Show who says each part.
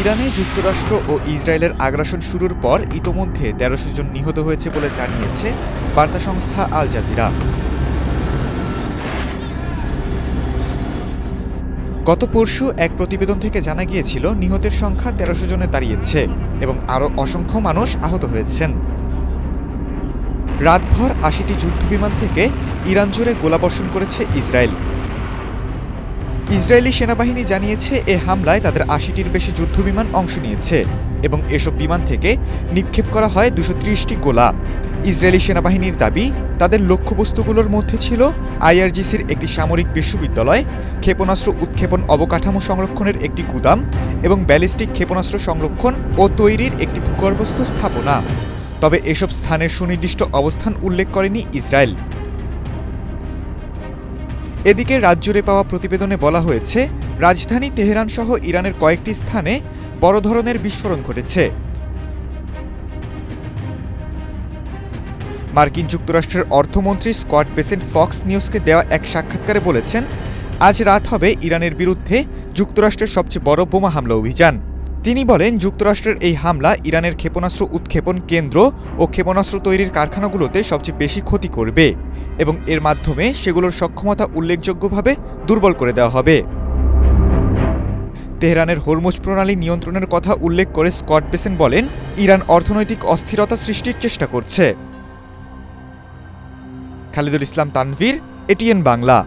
Speaker 1: ইরানে যুক্তরাষ্ট্র ও ইসরায়েলের আগ্রাসন শুরুর পর ইতোমধ্যে ১৩০০ জন নিহত হয়েছে বলে জানিয়েছে বার্তা সংস্থা আল জাজিরা। গত পরশু এক প্রতিবেদন থেকে জানা গিয়েছিল নিহতের সংখ্যা ১৩০০ জনে দাঁড়িয়েছে এবং আরও অসংখ্য মানুষ আহত হয়েছেন। রাতভর ৮০টি যুদ্ধবিমান থেকে ইরান জুড়ে গোলাবর্ষণ করেছে ইসরায়েল। ইসরায়েলি সেনাবাহিনী জানিয়েছে এ হামলায় তাদের ৮০টির বেশি যুদ্ধবিমান অংশ নিয়েছে এবং এসব বিমান থেকে নিক্ষেপ করা হয় ২৩০টি গোলা। ইসরায়েলি সেনাবাহিনীর দাবি, তাদের লক্ষ্যবস্তুগুলোর মধ্যে ছিল আইআরজিসির একটি সামরিক বিশ্ববিদ্যালয়, ক্ষেপণাস্ত্র উৎক্ষেপণ অবকাঠামো সংরক্ষণের একটি গুদাম এবং ব্যালিস্টিক ক্ষেপণাস্ত্র সংরক্ষণ ও তৈরির একটি ভূগর্ভস্থ স্থাপনা। তবে এসব স্থানের সুনির্দিষ্ট অবস্থান উল্লেখ করেনি ইসরায়েল। এদিকে রাতজুড়ে পাওয়া প্রতিবেদনে বলা হয়েছে, রাজধানী তেহরান সহ ইরানের কয়েকটি স্থানে বড় ধরনের বিস্ফোরণ ঘটেছে। মার্কিন যুক্তরাষ্ট্রের অর্থমন্ত্রী স্কট বেসেন্ট ফক্স নিউজকে দেওয়া এক সাক্ষাৎকারে বলেছেন, আজ রাত হবে ইরানের বিরুদ্ধে যুক্তরাষ্ট্রের সবচেয়ে বড় বোমা হামলা অভিযান। তিনি বলেন, যুক্তরাষ্ট্রের এই হামলা ইরানের ক্ষেপণাস্ত্র উৎক্ষেপণ কেন্দ্র ও ক্ষেপণাস্ত্র তৈরির কারখানাগুলোতে সবচেয়ে বেশি ক্ষতি করবে এবং এর মাধ্যমে সেগুলোর সক্ষমতা উল্লেখযোগ্যভাবে দুর্বল করে দেওয়া হবে। তেহরানের হরমুজ প্রণালী নিয়ন্ত্রণের কথা উল্লেখ করে স্কট বেসেন্ট বলেন, ইরান অর্থনৈতিক অস্থিরতা সৃষ্টির চেষ্টা করছে। খালিদুল ইসলাম তানভীর, এটিএন বাংলা।